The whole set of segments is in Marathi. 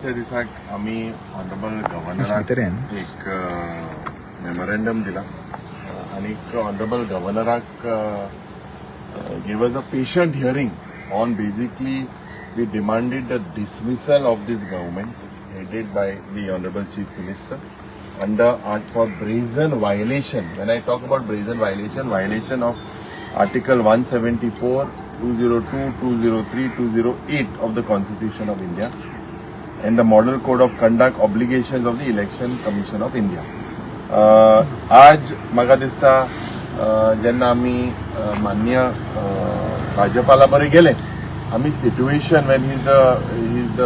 दिसाक आम्ही ऑनरेबल गव्हर्नराक एक मेमोरेंडम दिला आणि honourable गव्हर्नराक gave us a patient hearing on basically we demanded the dismissal of this government headed by the honorable chief minister under for brazen violation. When I talk about brazen violation of article 174, 202, 203, 208 of the Constitution of India and the Model Code of Conduct obligations of the Election Commission of India. आज म्हाका दिसता जेन्ना आमी मान्य भाजपाला बरे गेले आमी situation when he is the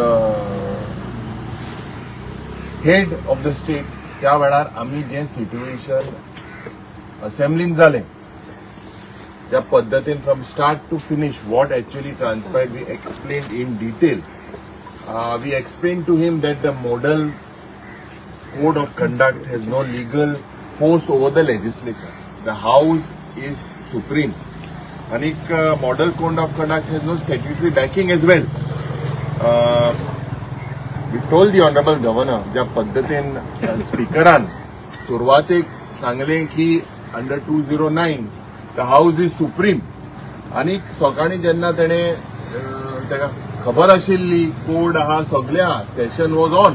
head of the state त्या वेळार आमी जे सिच्युएशन असेंब्लीन जालें त्या पद्दतीन from start to finish what actually transpired we explained in detail. We explained to him that the model code of conduct has no legal force over the legislature. The House is supreme. And model code of conduct has no statutory backing as well. We told the Honorable Governor, ज्या पद्धतीन स्पीकरान सुरवातेक सांगलें की under 209 the House is supreme. आणि सकाळी जेन्ना तेणें तेका खबर आशिल्ली कोड आहा सगळ्या सेशन वॉज ऑन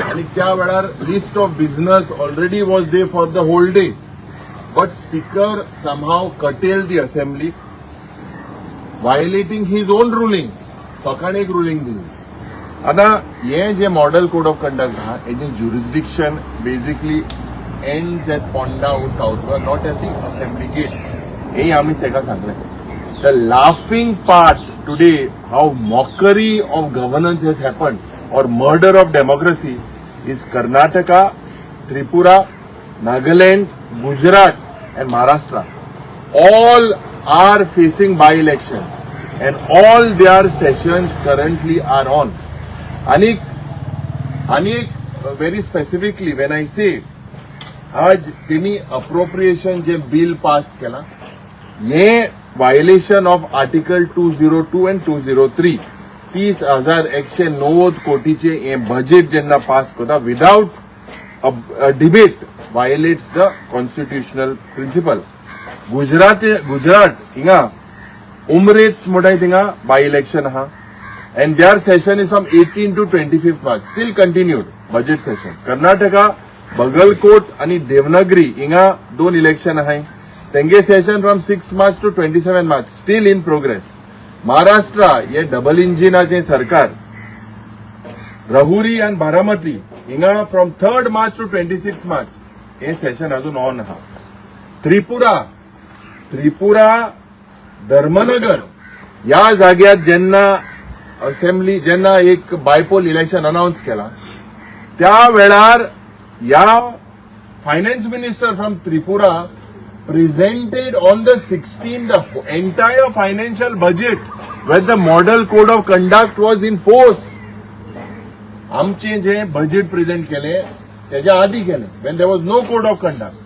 आणि त्या वेळार list of business already was there for the whole day but speaker somehow curtailed the assembly violating his own ruling. सकाळी एक रुलींग दिली. आता हे जे मॉडल कोड ऑफ कंडक्ट आहा हेजे jurisdiction basically ends at Ponda south not at the assembly gate. हे आमी तेका सांगलें. The laughing part today, how mockery of governance has happened or murder of democracy is Karnataka, Tripura, Nagaland, Gujarat and Maharashtra. All are facing by-election and all their sessions currently are on. Anik, very specifically when I say आज त्यांनी appropriation जे bill pass केला ये violation of article 202 and 203 30,190 कोटीचे हे बजेट जेन्ना पास करता without a debate violates the constitutional principle. Gujarat हिंगा उमरेत मोठाय थिंगा by election आहा and their session is from 18 to 25th March still continued budget session. Karnataka Bagalkot आणि देवनागरी हिंगा दोन इलेक्शन आहाय तेंगे session from 6 March to 27 March steel in progress. Maharashtra ये डबल इंजिनाचे सरकार राहुरी आणि बारामती हिंगा from 3rd March to 26 March हे सेशन अजून ऑन आहा. त्रिपुरा धर्मनगर या जाग्यात जेन्ना असेंब्ली जेन्ना एक बायपोल इलेक्शन अनाउन्स केला त्या वेळार या finance minister from Tripura presented on the 16th the entire financial budget where the model code of conduct was in force. आमचे जे budget present केले त्याच्या आधी केले when there was no code of conduct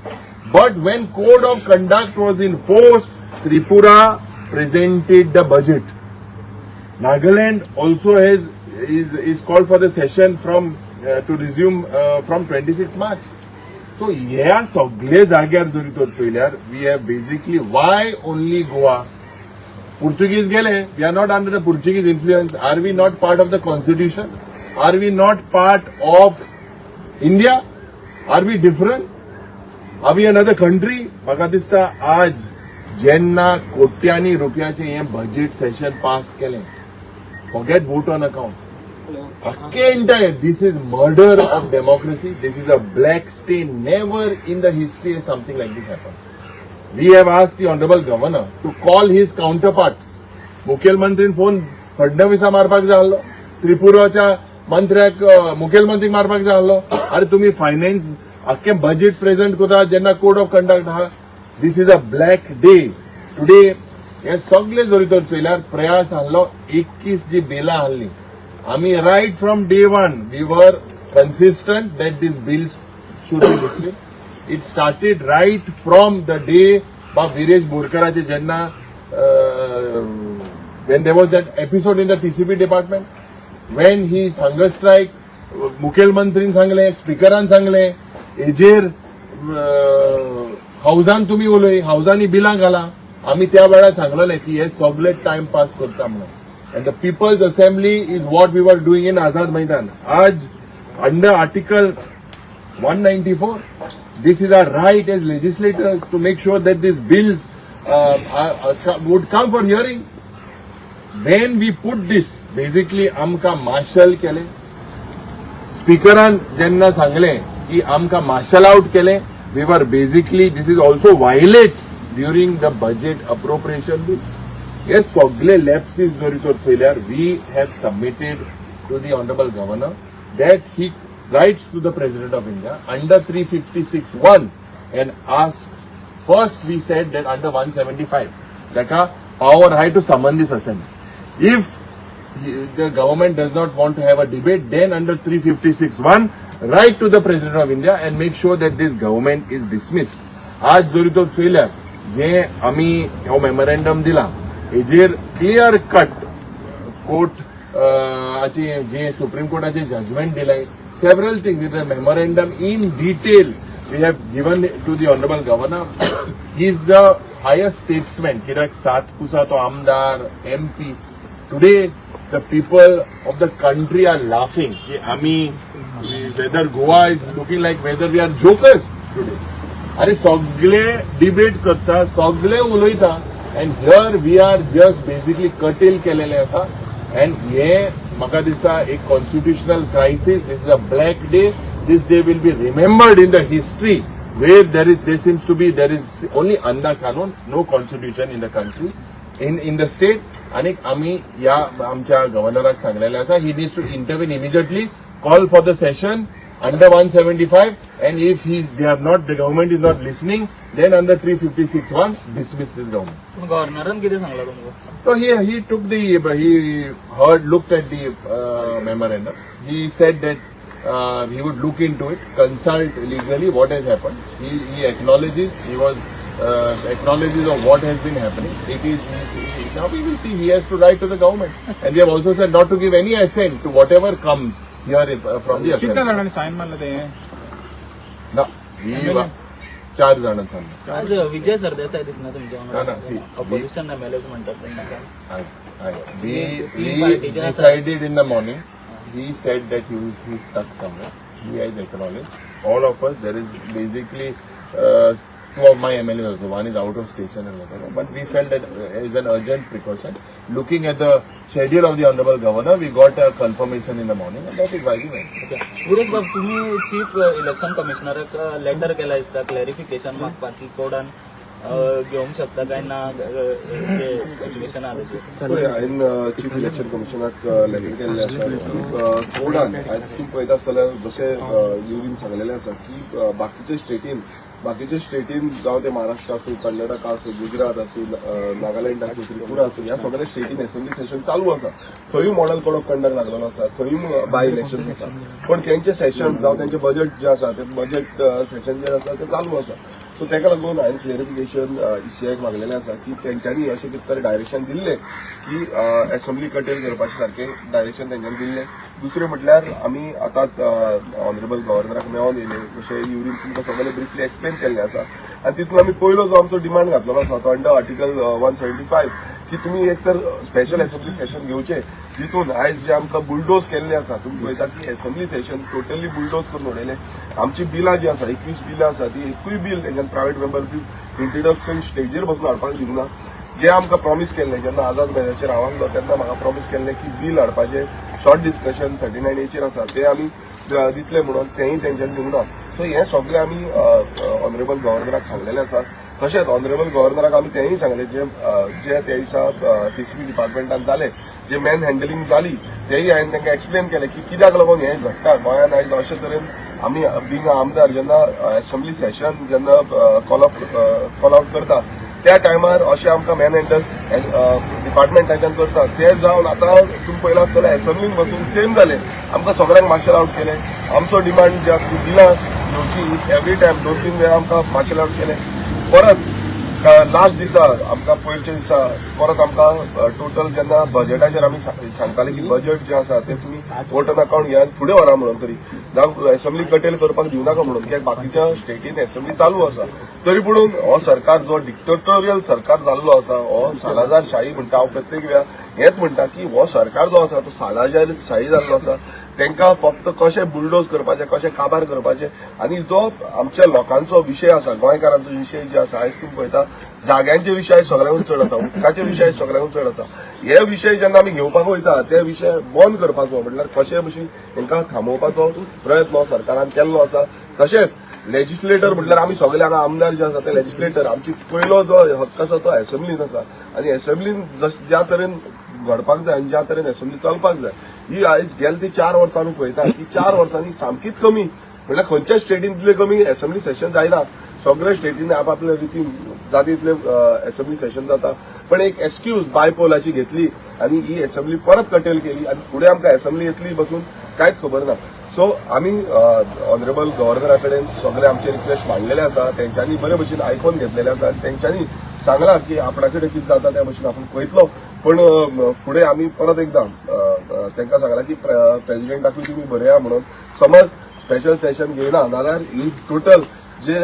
but when code of conduct was in force Tripura presented the budget. Nagaland also is called for the session from to resume from 26 March. So ह्या सगळे जाग्यार जरी तो चोयल्यार we have basically why only Goa. Portuguese गेले we are not under the Portuguese influence. Are we not part of the constitution? Are we not part of India? Are we different? Are we another country? म्हाका दिसता आज जेन्ना कोट्यांनी रुपयाचे हे बजेट सेशन पास केले forget vote on account. Entire, this is murder of democracy. This is a black stain. Never in the history has something like this happened. We have asked the Honorable Governor to call his counterparts. मुख्यमंत्री फोन फडणवीसा मारपाक जाय आसलो, त्रिपुराच्या मंत्र्याक मुख्यमंत्री मारपाक जाय आसलो. अरे तुम्ही फायनान्स अख्खे बजेट प्रेझेंट करता जेन्ना कोड ऑफ कंडक्ट आहा. This is a black day today. हे सगळे जरी तर चोयल्यार प्रयास आहलो 21 जी बिलां आहली आम्ही right from day one we were consistent that these bills should be listed. It started right from the day by Viresh Borkarache jenna when there was that episode in the TCP department when he is hunger strike, मुखेलमंत्रीन सांगले, स्पीकरान सांगले, हेजेर हाऊसान तुम्ही उलय, हाऊसांनी बिलां घाला. आम्ही त्या वेळार सांगलेले की हे सगळे टाइमपास करता म्हणून. And the People's Assembly is what we were doing in Azad Maidan. Aj, under Article 194, this is our right as legislators to make sure that these bills would come for hearing. When we put this, basically amka marshal kele. Speakeran jenna sangle ki amka marshal out kele. We were basically, this is also violates during the budget appropriation bill. Yes, सगळे lapses जरी failure, we have submitted to the Honorable Governor that he writes to the President of India under 356(1) and asks, first we said that under 175, that a power high to summon this assembly. If the government does not want to have a debate, then under 356(1), write to the President of India and make sure that this government is dismissed. आज जरी failure, जे आम्ही हो memorandum दिला, हेजेर क्लियर कट कोर्ट जे सुप्रीम कोर्टाचे जजमेंट दिलाय, several things in the memorandum in detail we have given to the Honorable Governor. He is the highest statesman. कित्याक सात पुसा तो आमदार, MP. Today the people of the country are laughing. Whether Goa is looking like whether we are jokers today. अरे सगळे डिबेट करता, सगळे उलयता. And here we are just basically curtail केलेले असा. And हे म्हाका दिसता एक constitutional crisis. This is a black day. This day will be remembered in the history where there seems to be only Anda Kanun, no constitution in the country, in the state. आणि आम्ही या आमच्या गव्हर्नराक सांगलेले असा, he needs to intervene immediately, call for the session under 175, and if the government is not listening, then under 356(1) dismiss this government. गव्हर्नरान किती सांगला तुमका? So he took he looked at the memorandum. He said that he would look into it, consult legally what has happened. He acknowledges, acknowledges of what has been happening. Now we will see, he has to write to the government. And we have also said not to give any assent to whatever comes here from the assembly. किती जणांनी साईन मारलं ते? No, 4 जणांनी सांगितलं. आज विजय सरदेसाई दिसणार तुमच्या see, ऑपोजिशन एमएलएच म्हणतात त्यांना. we decided in the morning. He said that he stuck somewhere. He has acknowledged. All of us, there is basically 2 of my MLAs also. One is out of station and whatever. But we felt that as an urgent precaution, looking at the schedule of the Honorable Governor, we got a confirmation in the morning, and that is why we went. Suresh बाब, तुम्ही चीफ इलेक्शन कमिशनराक लेटर केला दिसता क्लॅरिफिकेशन मागपाक की कोडान घेवंक शकता काय ना सिच्युएशन आले. हांवें चीफ इलेक्शन कमिशनाक लेटर केल्लें आसा. कोडान तुम्ही पळयता आसतल्यार जशें युरीन सांगलेलें आसा की बाकीचे स्टेटीन जावं ते महाराष्ट्र आसूं, कर्नाटका आसूं, गुजरात आसूं, नागालँड आसूं, त्रिपुरा आसूं, ह्या सगळ्या स्टेटीन असेंब्ली सेशन चालू आसा. थंयूय मॉडल कोड ऑफ कंडक्ट लागलेलो आसा, थंयूय बाय इलेक्शन आसा. पण तेंचे सेशन जावं तेंचे बजेट जे आसा ते बजेट सेशन जे आसा ते चालू आसा. सो ताका लागून हांवें क्लिअरिफिकेशन इशेक मागलेलें आसा की तेंच्यांनी अशें कितें तरी डायरेक्शन दिल्लें की असेंब्ली कटेल करपाचें सारकें डायरेक्शन तेंच्यांनी दिल्लें. दुसरें म्हटल्यार आमी आतांच ऑनरेबल गव्हर्नराक मेळोन येयले, जशें युरीन तुमकां सगळें ब्रिफली एक्सप्लेन केल्लें आसा. आनी तितून आमी पयलो जो आमचो डिमांड घातलेलो आसा तो अंडर आर्टिकल 175 की तुमी एक तर स्पेशल असेंब्ली सेशन घेवचें जितून आयज जे आमकां बुलडोज केल्लें आसा. तुमी पळयतात की असेंब्ली सेशन टोटली बुलडोज करून उडयलें. आमची बिलां जी आसा 21 बिलां आसा ती एकूय बील तेंच्यान प्रायवेट मेंबर इंट्रोडक्शन स्टेजीर बसून हाडपाक दिवंक ना. जे आमकां प्रॉमिस केल्लें जेन्ना आझाद मैदानाचेर हांव तेन्ना म्हाका प्रॉमिस केल्लें की बील हाडपाचें शॉर्ट डिस्कशन 39A आसा ते आमी दितले म्हणून तेंय तेंच्यान दिवंक ना. सो हें सगळें आमी ऑनरेबल गव्हर्नराक सांगलेलें आसा. तशेंच ऑनरेबल गव्हर्नराक आमी तेंय सांगलें जे त्या दिसा टीसीपी डिपार्टमेंटान जालें, जे मॅन हँडलिंग जाली तेय हांवें तांकां एक्सप्लेन केलें की कित्याक लागून हें घडटा गोंयांत. आयज अशे तरेन आमी बींग आमदार जेन्ना असेंब्ली सेशन जेन्ना कॉल आउट करता त्या टायमार अशें आमकां मॅन हँडल डिपार्टमेंटाच्यान करता ते जावन आतां तुमी पळयलां आसतलें असेंब्लीन बसून सेम जालें. आमकां सगळ्यांक मार्शल आउट केलें. आमचो डिमांड जे बिलां घेवची एवरी टायम 2-3 वेळा आमकां मार्शल आउट केलें. परत लास्ट दिसा आमकां पयरच्या दिसा परत आमकां टोटल जेन्ना बजेटाचेर आमी सांगताले की बजेट जें आसा तें तुमी वोटन अकाउंट घेयात फुडें व्हरा म्हणून तरी जावं असेंब्ली कटेल करपाक दिवनाका म्हणून कित्याक बाकीच्या स्टेटीन असेंब्ली चालू आसा तरी पूण हो सरकार जो डिक्टेटोरियल सरकार जाल्लो आसा हो सालाजार शाही म्हणटा हांव प्रत्येक वेळा हेच म्हणटा की हो सरकार जो आसा तो सालाजार शाही जाल्लो आसा तांकां फक्त कशें बुलडोज करपाचें कशें काबार करपाचें आनी जो आमच्या लोकांचो विशय आसा गोंयकारांचो विशय जे आसा आयज तुम्ही पळयता जाग्यांचे विशय सगळ्यांकून चड आसा उदकाचे विशय सगळ्यांकून चड आसा हे विशय जेन्ना आमी घेवपाक वयता ते विशय बंद करपाचो म्हटल्यार कशे भशेन तांकां थांबोवपाचो प्रयत्न सरकारान केल्लो आसा तशेंच लेजिस्लेटर म्हटल्यार आमी सगळे हांगा आमदार जे आसा ते लेजिस्लेटर आमची पयलो जो हक्क आसा तो असेंब्लीन आसा आनी असेंब्लीन ज्या तरेन घडपाक जाय आनी ज्या तरेन असेंब्ली चलपाक जाय ही आयज गेल्या ती 4 वर्सां आमी पळयता की 4 वर्सांनी सामकीच कमी म्हटल्यार खंयच्याच स्टेटीन तितले कमी असेंब्ली सेशन जायना सगळ्या स्टेटीन आपल्या रितीन जाता तितले असेंब्ली सेशन जाता पण एक एक्सक्यूज बायपोलाची घेतली आनी ही असेंब्ली परत कटेल केली आनी फुडें आमकां असेंब्ली येतली बसून कांयच खबर ना सो आमी ऑनरेबल गव्हर्नरा कडेन सगळे आमचे रिक्वेस्ट मांडलेले आसा तेंच्यांनी बरे भशेन आयकून घेतलेले आसा आनी तेंच्यांनी सांगला की आपणा कडेन कितें जाता त्या भशेन आपूण पळयतलो पण फुडें आमी परत एकदां तांकां सांगला की प्रेसिडेंटाकूय तुमी बरया म्हणून समज स्पेशल सेशन घेयना जाल्यार ही टोटल जे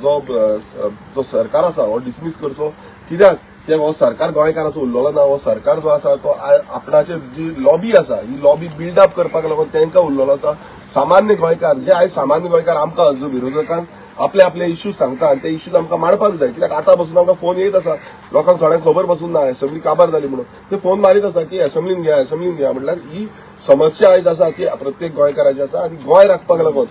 जो सरकार आसा हो डिसमीस करचो कित्याक हो सरकार गोंयकाराचो उरलेलो ना हो सरकार जो आसा तो आपणाचे जी लॉबी आसा ही लॉबी बिल्डअप करपाक लागून तांकां उरलेलो आसा सामान्य गोंयकार जे आयज सामान्य गोंयकार आमकां जो विरोधकांक आपले आपले इश्यूज सांगता आनी ते इश्यूज आमकां मांडपाक जाय कित्याक आतां बसून आमकां फोन येत आसा लोकांक थोड्यांक खबर बसून ना असेंब्ली काबार जाली म्हणून ते फोन मारीत आसा की असेंब्लीन घ्या म्हटल्यार ही समस्या आयज आसा ती प्रत्येक गोंयकाराची आसा आनी गोंय राखपाक लागून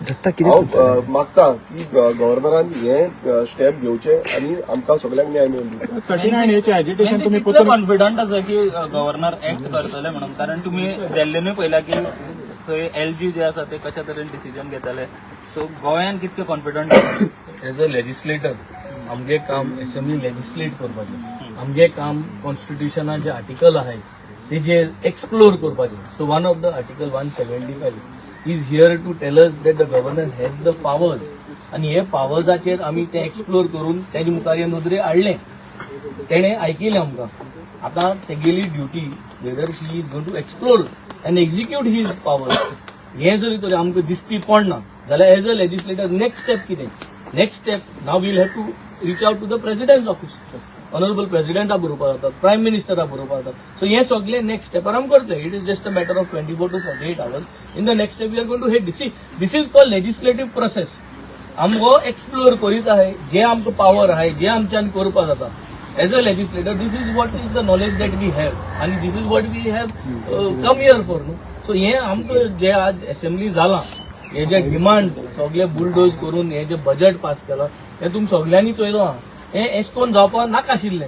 हांव मागता की गव्हर्नरान हे स्टेप घेवचे आनी आमकां सगळ्यांक न्याय मेळून तुम्ही कॉन्फिडंट आसा की गव्हर्नर एक्ट करतले म्हणून कारण तुम्ही दिल्लीनूय पळयला की थंय LG जे आसा ते कशा तरेन डिसिजन घेतले सो गोंयान कितके कॉन्फिडंट एज अ लेजिस्लेटर आमगे काम असेंब्ली लेजिस्लेट करपाचें आमगे काम कॉन्स्टिट्युशनाचे जे आर्टिकल आहाय तेजे एक्सप्लोर करपाचें so one of the article 175 is here to tell us that the governor has the powers आनी हे पावर्साचेर आमी ते एक्सप्लोर करून तेजे मुखार हे नदरे हाडले तेणे आयकिलें आमकां आतां तेगेली duty whether he is going to explore and execute his powers हे जरी तर आमकां दिसती पडना जाल्यार as a legislator next step कितें next step now will have to reach out to the president office honourable प्रेसिडेंटा बरोवपाक जातात प्रायम मिनिस्टरा बरोवपाक जातात सो हे सगळे नेक्स्ट स्टेपार आमी करतले it is just a matter of 24 to 48 hours in the next step we are going to head this is called legislative process आमकां एक्सप्लोर करीत आहे जे आमकां पावर आहे जे आमच्यान करपाक जाता as a legislator this is what is the knowledge that we have आनी this is what we have come here for न्हू सो हे आमकां जे आज असेंब्ली जालां हे जे डिमांड सगळे बुलडोज करून हे जे बजेट पास केला हे तुमी सगळ्यांनी चोयलो हे एशकोन जावपाक नाकाशिल्लें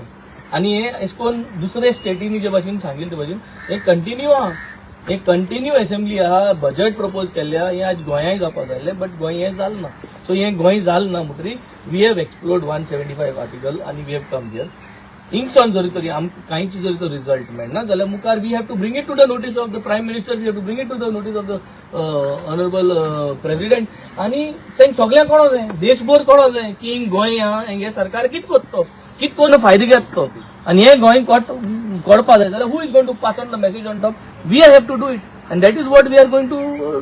आनी हे एशकोन दुसरे स्टेटीनी जे भाशेन सांगिल्ले ते भाशेन हे कंटिन्यू आहा एक कंटिन्यू असेंब्ली आहा बजेट प्रपोज केल्ल्या हे आज गोंयाय जावपाक जाय बट गोंय हे जालें ना सो हे गोंय जालें ना म्हणटरी वी हॅव एक्सप्लोर्ड 175 आर्टिकल आनी वी हॅव कम हियर इंगसॉन जरी तरी आमकां कांयच जरी तर रिजल्ट मेळना जाल्यार मुखार we have to bring it to the notice of the prime minister we have to bring it to the notice of the honourable president आनी तांकां सगळ्यांक कळो जाय देशभर कळो जाय की गोंय आहा हे सरकार कितें करता कितें करून फायदो घेता आनी हे गोंय कळपा जाय जाल्यार who is going to pass on the message on top we have to do it and that is what we are going to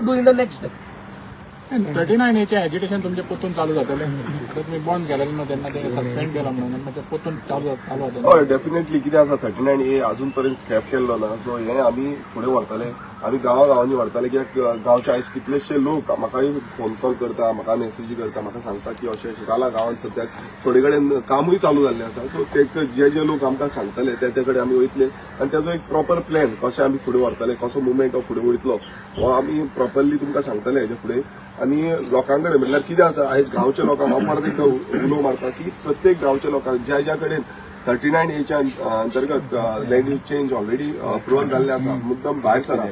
do in the next step 39A education तुमचे पोतून चालू जातले तुम्ही बंद केलेले न्हू तेन्ना ते सस्पेंड केला म्हणून ते पोतून चालू जातले हय डेफिनेटली कितें आसा 39A अजून पर्यंत स्क्रॅप केल्लो ना सो हे आमी फुडें व्हरतले आमी गांवांनी व्हरतले कित्याक गांवचे आयज कितलेशे लोक म्हाकाय फोन कॉल करता म्हाका मेसेजी करता म्हाका सांगता की अशें अशें जालां गांवांत सद्याक थोडे कडेन कामूय चालू जाल्लें आसा सो ते जे लोक आमकां सांगतले ते कडेन आमी वयतले आनी ताजो एक प्रॉपर प्लॅन कशें आमी फुडें व्हरतले कसो मुवमेंट हो फुडें वयतलो हो आमी प्रॉपरली तुमकां सांगतले हेजे फुडें आनी लोकां कडेन म्हटल्यार कितें आसा आयज गांवच्या लोकांक हांव परत एकदां उलो मारता की प्रत्येक गांवच्या लोकांक ज्या कडेन 39A अंतर्गत land use change already approval जाल्ले आसा मुद्दम भायर सरा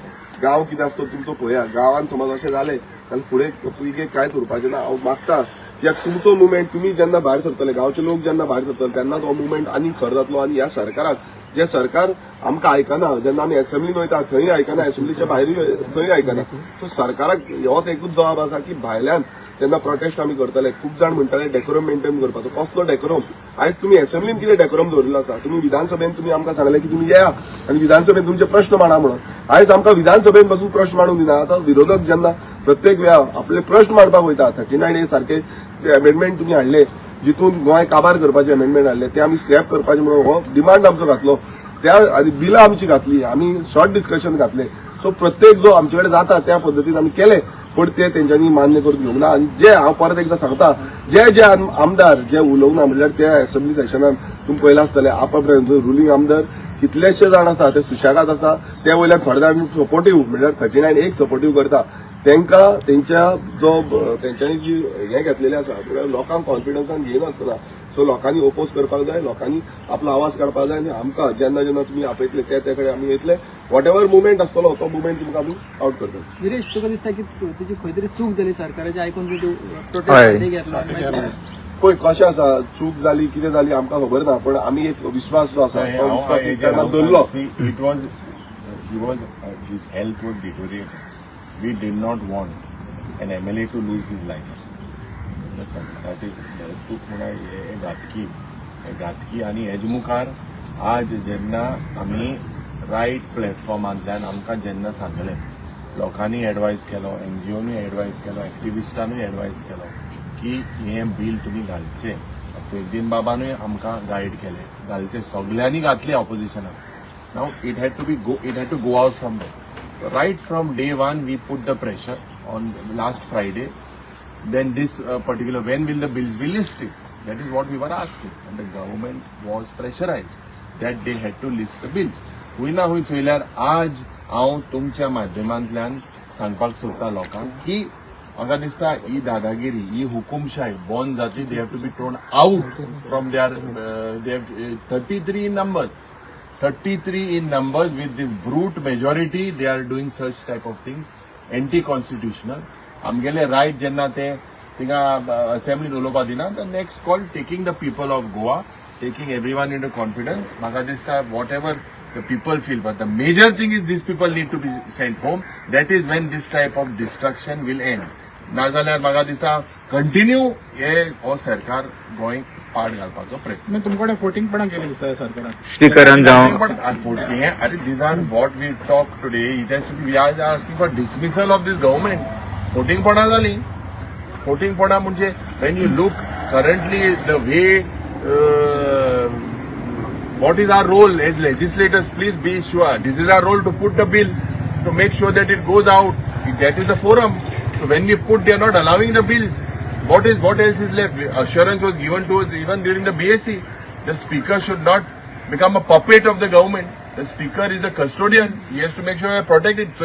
गांव कितें आसता तुमचो पळया गांवांत समज अशें जालें जाल्यार फुडें पिळगेक कांयच उरपाचें ना हांव मागता कित्याक तुमचो मुवमेंट तुमी जेन्ना भायर सरतले गांवचे लोक जेन्ना भायर सरतले तेन्ना तो मुवमेंट आनी खर जातलो आनी ह्या सरकाराक जे सरकार आमकां आयकना जेन्ना आमी असेंब्लीन वयता थंय आयकना असेंब्लीच्या भायर थंय आयकना सो सरकाराक होच एकूच जबाब आसा की भायल्यान तेन्ना प्रोटेस्ट आमी करतले. खूब जाण म्हणटाले डेकोरम मेंटेन करपाचो. कसलो डेकोरम? आयज तुमी असेंब्लीन कितें डेकोरम दवरिल्लो आसा? तुमी विधानसभेन तुमी आमकां सांगले की तुमी येया आनी विधानसभेन तुमचे प्रश्न मांडा म्हणून. आयज आमकां विधानसभेन बसून प्रश्न मांडूंक दिना. आतां विरोधक जेन्ना प्रत्येक वेळा आपले प्रश्न मांडपाक वयता 39A सारखे अमेंडमेंट तुमी हाडले, जितून गोंय काबार करपाचे अमेंडमेंट हाडले, ते आमी स्क्रॅप करपाचे म्हणून हो डिमांड आमचो घातलो. त्या आनी बिलां आमची घातली, आमी शॉर्ट डिस्कशन घातले. सो प्रत्येक जो आमचे कडेन जाता त्या पद्दतीन आमी केले, पण ते तेंच्यांनी मान्य करून घेवंक ना. आनी जे हांव परत एकदां सांगता, जे आमदार जे उलोवना म्हणल्यार ते असेंब्ली सेशनान तुमी पळयला आसतले आपापल्यान रुलींग आमदार कितलेशे जाण आसा ते सुशेगाद आसा, ते वयल्यान थोडे जाण सपोर्टीव म्हणल्यार 39 सपोर्टीव करता. तेंकां तेंच्यांनी जी हें घेतलेलें आसा म्हळ्यार लोकांक कॉन्फिडन्सान घेयनासतना. सो लोकांनी ओपोज करपाक जाय, लोकांनी आपलो आवाज काडपाक जाय आनी आमकां जेन्ना तुमी आपयतले ते कडेन आमी येतले. वॉट एव्हर मुवमेंट आसतलो तो मुवमेंट तुमकां आमी आउट करतले. विरेश, तुका दिसता की तुजी खंय तरी चूक जाली सरकाराची आयकून तूं प्रोटेस्ट घेतलो? पळय कशें आसा, चूक जाली कितें जाली आमकां खबर ना, पण आमी एक विश्वास जो आसा तो विश्वास दवरलो. His health was deteriorating. We did not want an MLA to lose his life. Understand? That is चूक म्हणून घातकी आनी हेजे मुखार आज जेन्ना आमी रायट प्लॅटफॉर्मांतल्यान आमकां जेन्ना सांगलें, लोकांनी एडवायज केलो, NGOनी एडवायज केलो, एक्टिविस्टांनी एडवायज केलो की हें बील तुमी घालचें. फैद्दीन बाबानूय आमकां गायड केलें, घालचें. सगळ्यांनी घातलें ऑपोजिशनाक. Now it had to go out from there. Right from day one, we put the pressure on last Friday. Then this particular, when will the bills be listed? That is what we were asking, and the government was pressurized that they had to list the bills. हुयना हुय थंयल्यार आज हांव तुमच्या माध्यमांतल्यान सांगपाक सोदता लोकांक की म्हाका दिसता ही दादागिरी, ही हुकुमशाही बंद जातली. They have to be thrown out from their they have 33 in numbers. 33 in numbers with this brute majority, they are doing such type of things, anti-constitutional. आमगेले right जेन्ना ते थिंगा assembly उलोवपा दिना, the next call taking the people of Goa, taking everyone into confidence. म्हाका दिसता whatever the people feel, but the major thing is these people need to be sent home. That is when this type of destruction will end. नाजाल्यार म्हाका दिसता कंटिन्यू हे हो सरकार गोंय पाड घालपाचो प्रयत्न. तुमकडे फोटिंग पण केली दिसता सरकारान. स्पीकरान जावं अरे these are what we talk today. It has to be, we are asking for dismissal of this government. फोटिंगपणां जाली. फोटिंगपणां म्हणजे when you look currently the way what is our role as legislators, please be sure this is our role to put the bill, to make sure that it goes out. That is the forum. So when we put, they are not allowing the bills. What else is left? Assurance was given to us even during the BSc. The speaker should not become a puppet of the government. The speaker is the custodian. He has to make sure I protect it. So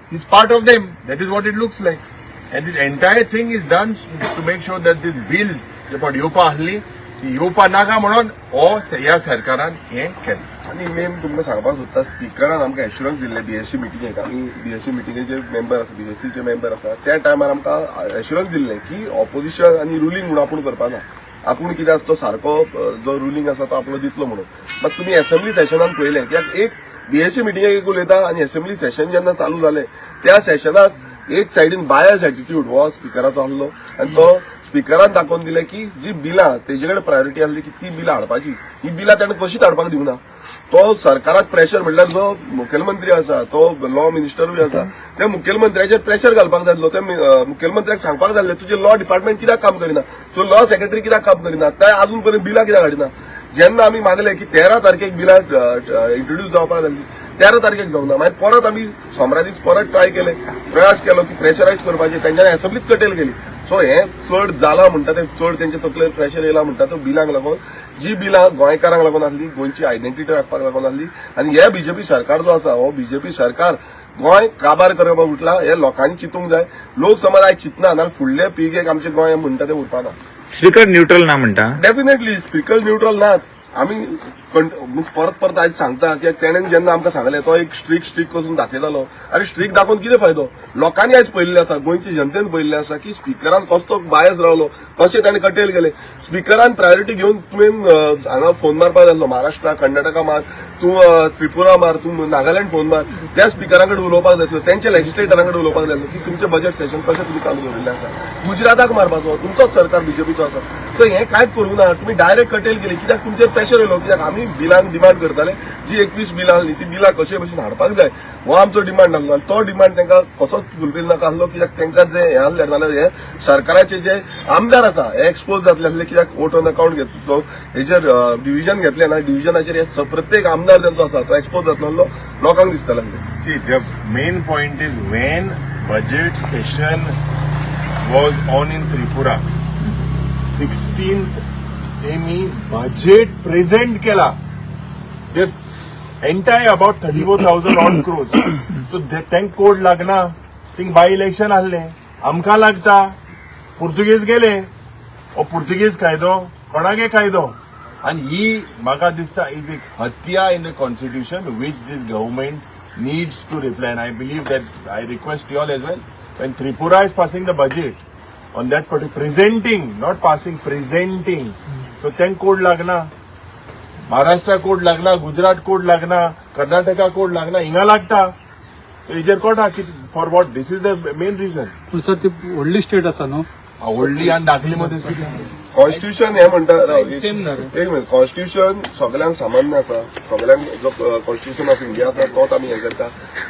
he's part of them. That is what it looks like. And this entire thing is done to make sure that these bills, जे येवपा आहली, ती येवपा नाका म्हणून ह्या सरकारान हें केलें. आनी मेन तुमकां सांगपाक सोदता, स्पिकरान आमकां एश्युरन्स दिल्ले BSc मिटिंगेक. आमी BSc मिटिंगेचे मेंबर आसा, BScचे मेंबर आसा, त्या टायमार आमकां एश्युरन्स दिल्ले की ऑपोजिशन आनी रुलींग म्हणून आपूण करपाना. आपूण कितें आसा तो सारको जो रुलींग आसा तो आपलो दितलो म्हणून. मात तुमी असेंब्ली सेशनान पळयलें, कित्याक एक BSc मिटिंगेक एक उलयता आनी असेंब्ली सेशन जेन्ना चालू जालें त्या सेशनाक एक सायडीन बायस एटिट्यूड हो स्पिकराचो आहलो. आनी तो स्पिकरान दाखोवन दिलें की जी बिलां तेजे कडेन प्रायोरिटी आसली की ती बिलां हाडपाची, ही बिलां ताणें कशींच हाडपाक दिवना. तो सरकाराक प्रेशर म्हणल्यार जो मुखेलमंत्री आसा, तो लॉ मिनिस्टरूय आसा, त्या मुखेलमंत्र्याचेर प्रेशर घालपाक जाय आसलो. त्या मुखेलमंत्र्याक सांगपाक जाय आसलें तुजें लॉ डिपार्टमेंट कित्याक काम करिना, तो लॉ सेक्रेटरी कित्याक काम करिना, ते आजून पर्यंत बिलां कित्याक हाडिना. जेन्ना आमी मागलें की 13 तारखेक बिलां इंट्रोड्यूस जावपाक जाली, 13 तारखेक जावना. मागीर परत आमी सोमरा दीस परत ट्राय केले, प्रयास केलो की प्रेशरायज करपाचें. तेंच्यांनी असेंब्लीत कटेल केली. सो हें चड जाला म्हणटा तें चड तेंचे तकलेर प्रेशर येयला म्हणटा तो बिलांक लागून. जी बिलां गोंयकारांक लागून आसली, गोंयची आयडेंटिटी राखपाक लागून आसली. आनी हे बीजेपी सरकार जो आसा, हो बीजेपी सरकार गोंय काबार करपाक उठला. हे लोकांनी चिंतूंक जाय. लोक समज आयज चिंतना नाल्यार फुडले पिळगेक आमचें गोंय म्हणटा तें उरपाना. स्पीकर न्यूट्रल ना म्हणटा. डेफिनेटली स्पीकर न्यूट्रल नात. आमी मीन्स परत परत आयज सांगता की तेणेन जेन्ना आमकां सांगलें तो एक स्ट्रीक करून दाखयतालो आनी स्ट्रीक दाखोवन कितें फायदो लोकांनी आयज पळयल्लें आसा गोंयच्या जनतेन पळयल्लें आसा की स्पिकरान कसो बायस रावलो कशें ताणें कटेल केले स्पिकरान प्रायोरिटी घेवन तुवें हांगा फोन मारपाक जाय महाराष्ट्रा कर्नाटका मार तूं त्रिपुरा मार तूं नागालँड फोन मार त्या स्पिकरां कडेन उलोवपाक जाय तेंच्या लेजिस्लेटरां कडेन उलोवपाक जाय की तुमचें बजेट सेशन कशें तुमी चालू दवरिल्लें आसा गुजराताक मारपाचो तुमचोच सरकार बीजेपीचो आसा तर हें कांयच करूंक ना तुमी डायरेक्ट कटेल केली कित्याक तुमचेर प्रेशर येयलो कित्याक आमी बिलांक डिमांड करताले जी 21 बिलां आसली ती बिलां कशे भशेन हाडपाक जाय हो आमचो डिमांड आसलो आनी तो डिमांड तांकां कसोच फुलफील नाका आसलो कित्याक तांकां जे हें आसलें नाल्यार हे सरकाराचे जे आमदार आसा हे एक्सपोज जातले आसले कित्याक वोट ऑन अकाउंट घेतलो हेजेर डिव्हिजन घेतले ना डिव्हिजनाचेर हे प्रत्येक आमदार तांचो आसा तो एक्सपोज जातलो लोकांक दिसताले See, the main point is when budget session was on in Tripura, 16th त्यांनी budget present केला. The entire about 34,000 odd crores. So त्यांक code लागना, थिंग बाय इलेक्शन आसले, आमकां लागता, पुर्तुगेज गेले, ओ पुर्तुगेज कायदो, कोणागे कायदो. And ही म्हाका दिसता is एक हत्या in the constitution which this government needs to reply, and I believe that I request you all as well, when Tripura is passing the budget on that particular, presenting, not passing, presenting, so then code lagna, Maharashtra code lagna, Gujarat code lagna, Karnataka code lagna, inga lagta, so hejer code hakit, for what? This is the main reason. पण सर ती व्हडली स्टेट आसा न्हू आवडली आणि दाखली मध्येच किती कॉन्स्टिट्यूशन हे म्हणटा एक मिनिट कॉन्स्टिट्यूशन सगळ्यांक सामान्य आसा सगळ्यांक जो कॉन्स्टिट्यूशन ऑफ इंडिया आसा तोच आमी हे करता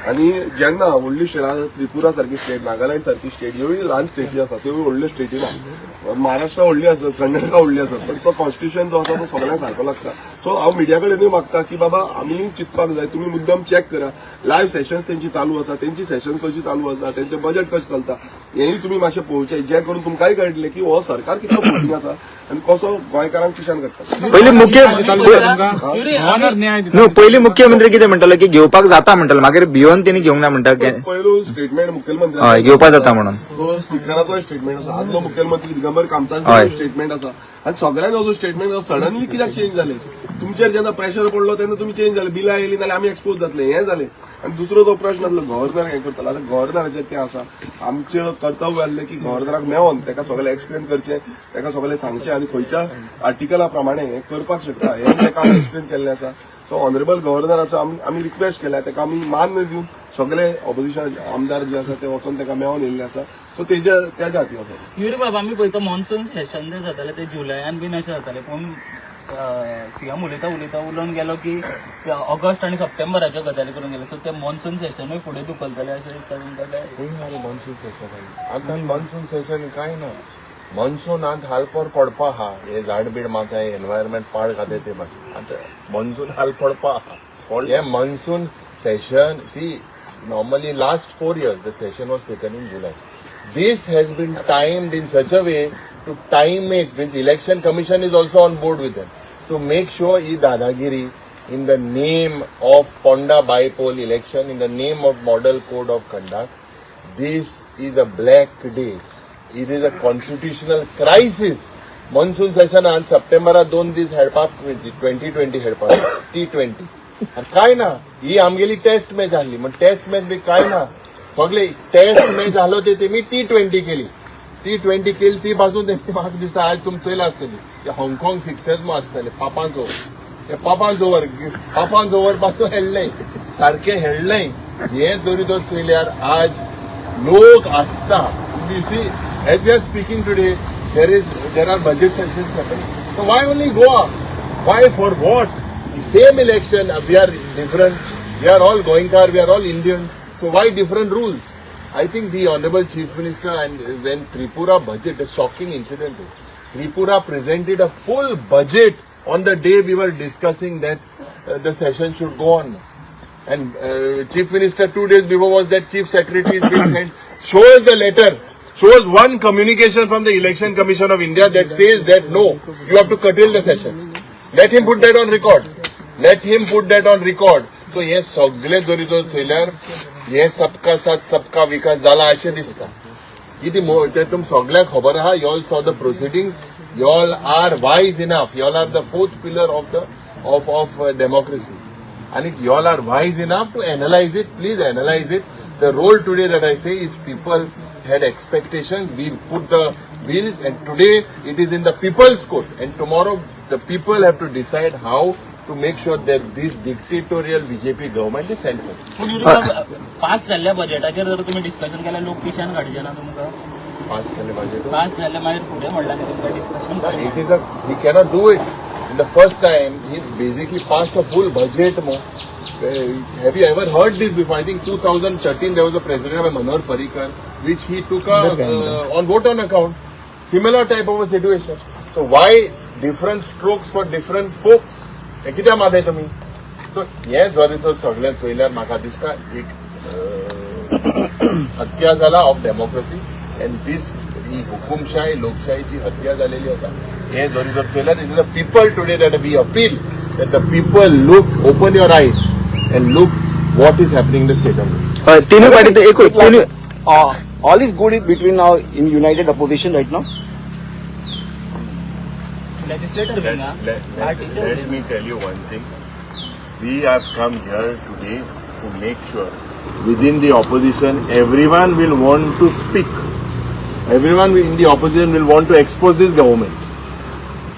आनी जेन्ना व्हडली स्टेट आसा त्रिपुरा सारकी स्टेट नागालँड सारकी स्टेट ह्योय ल्हान स्टेटी आसा त्यो व्हडल्यो स्टेटी ना महाराष्ट्र व्हडली आसा कर्नाटका व्हडली आसा पण तो कॉन्स्टिट्यूशन जो आसा तो सगळ्यांक सारको लागता सो हांव मिडिया कडेनूय मागता की बाबा आमी चिंतपाक जाय तुमी मुद्दम चॅक करा लायव्ह सेशन्स तेंची चालू आसा तेंची सेशन कशी चालू आसा तेंचें बजेट कशें चलता हेंय तुमी मातशें पळोवचें जे करून तुमकांय कळटलें की हो सरकार कितलो फुटींग आसा आनी कसो गोंयकारांक किशान करता पयली पयली मुख्यमंत्री कितें म्हणटालो की घेवपाक जाता म्हणटालो मागीर भिवन तेणी घेवंक ना म्हणटा पयलो स्टेटमेंट मुख्यमंत्री हय घेवपाक जाता म्हणून तो स्पिकराचो स्टेटमेंट आसा आदलो मुख्यमंत्री दिगंबर कामताचो स्टेटमेंट आसा आनी सगळ्यांनी जो स्टेटमेंट सडनली कित्याक चेंज जाले तुमचेर जेन्ना प्रेशर पडलो तेन्ना तुमी चेंज जाले बिलां येयली नाल्यार आमी एक्सपोज जातले हें जालें आनी दुसरो जो प्रश्न आसलो गव्हर्नर हें करतालो आतां गव्हर्नराचेर तें आसा आमचें कर्तव्य आसलें की गव्हर्नराक मेळोन ताका सगळें एक्सप्लेन करचें ताका सगळें सांगचें आनी खंयच्या आर्टिकला प्रमाणे हें करपाक शकता हें ताका आमी एक्सप्लेन केल्लें आसा सो ऑनरेबल गव्हर्नराचो आमी रिक्वेस्ट केल्या ताका आमी मान्य दिवन सगळे ऑपोजिशन आमदार जे आसा ते वचून ताका मेळोन येयल्ले आसा सो तेज्या खातीर आसा युरी बाबा आमी पळयता मॉन्सून सेशन जे जाताले ते जुलयान बीन अशें जाताले पूण सीएम उलयता उलोवन गेलो की ऑगस्ट आनी सप्टेंबराच्यो गजाली करून गेले सो ते मॉन्सून सेशनूय फुडें धुकलतले अशें दिसता तुमकां काय मॉन्सून सेशन आतां मॉन्सून सेशन कांय ना मॉन्सूनांत हालपोर पडपा आहा हे झाड बीड माता एनवायरमेंट पाड खाते ते भाशेन आतां मॉन्सून हाल पडपा आहा हे monsoon session see normally last 4 years the session was taken in July. This has been timed in such a way to time it, which election commission is also on board with them, to make sure e dadagiri in the name of Ponda Bipole election, in the name of model code of conduct. This is a black day. It is a constitutional crisis. Monsoon session on September 2 this हेडपाक 2020 हेडपाक T20 काय ना ही आमगेली टेस्ट मॅच आसली मग टेस्ट मॅच बी काय ना सगळे टेस्ट मॅच आलो ते तेमी T20 केली T20 केली ती पासून म्हाका दिसता आज तुमी चोयला आसतली हाँगकाँग 6 आसतले पापांच ओव्हर पासून हेडलें सारखें हेडलें हे जरी तो चोयल्यार आज लोक आसता you see as we are speaking today there are budget sessions happening. So why only Goa? Why for what? The same election, we are different. We are all Goinkar, we are all Indian. So why different rules? I think the Honorable Chief Minister and when Tripura budget, the shocking incident is, Tripura presented a full budget on the day we were discussing that the session should go on. And Chief Minister 2 days before was that Chief Secretary is being sent, shows the letter. Shows one communication from the Election Commission of India that says that no, you have to curtail the session. Let him put that on record. So हे सगळे जरी तो थंयल्यार हे सबका साथ सबका विकास जाला अशें दिसता कितें ते तुमकां सगळ्यांक खबर आहा you all saw the proceeding you all are wise enough you all are the 4th pillar of the of democracy. And if you all are wise enough to analyze it, please analyze it. The role today that I say is people had expectations. We put the bills, and today it is in the people's court. And tomorrow the people have to decide how to make sure that this dictatorial BJP government is sent home. पूण युरिका पास जाल्ल्या बजेटाचेर जर तुम्ही डिस्कशन केल्यार लोक पिशान काडचे ना तुमकां Pass केले पाहिजे तो. पास जाल्यार मागीर फुडें म्हणल्यार तुमकां डिस्कशन करया It is he cannot do it. In the first time, he basically passed a full budget. Have you ever heard this before? I think 2013 there was a president of Manohar Parrikar, which he took on vote on account. Similar type of a situation. So why different strokes for different folks? हे कित्याक मागताय तुमी? सो हे जरी तर सगळ्यात चोयल्यार म्हाका दिसता एक हत्या जाला ऑफ डेमोक्रेसी अँड दिस ही हुकुमशाही लोकशाहीची हत्या झालेली आसा. हे जरी जर चोयल्यार it is the people today that we appeal that the people look open your eyes and look what is happening in the state of तिन्ही party all is good between now in united opposition right now. Legislator been Let me tell you one thing. We have come here today to make sure within the opposition everyone will want to speak. Everyone in the opposition will want to expose this government.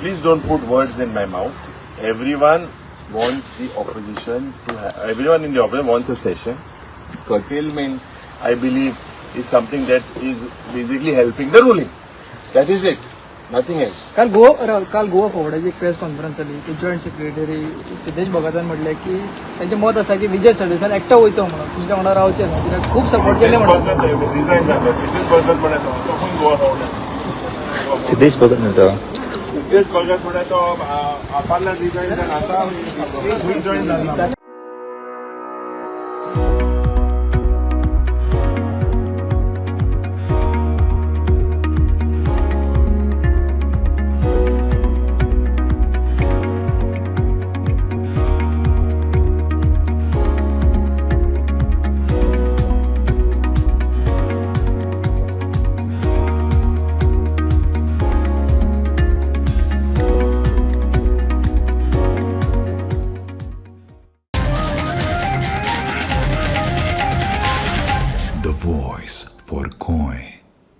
Please don't put words in my mouth. Everyone wants the opposition to have, everyone in the opposition wants a session. Curtailment, I believe, is something that is basically helping the ruling. That is it. Nothing else. काल गोवा फॉरवर्डाची एक प्रेस कॉन्फरन्स जाली की जॉईंट सेक्रेटरी सिद्धेश भगतान म्हटले की त्यांचे मत आसा की विजय सरदेसाय एकटो वयचो म्हणून दुसऱ्या वांगडा रावचे ना कित्याक खूप सपोर्ट केले म्हणून रिझाईन झालं. सिद्धेश भगत पण येतो. तो पण गोवा फावला. सिद्धेश भगत नव्हता. सिद्धेश भगत पण येतो. आपल्याला रिझाईन झालं. आता रिजॉईन झाला. The voice for Coin.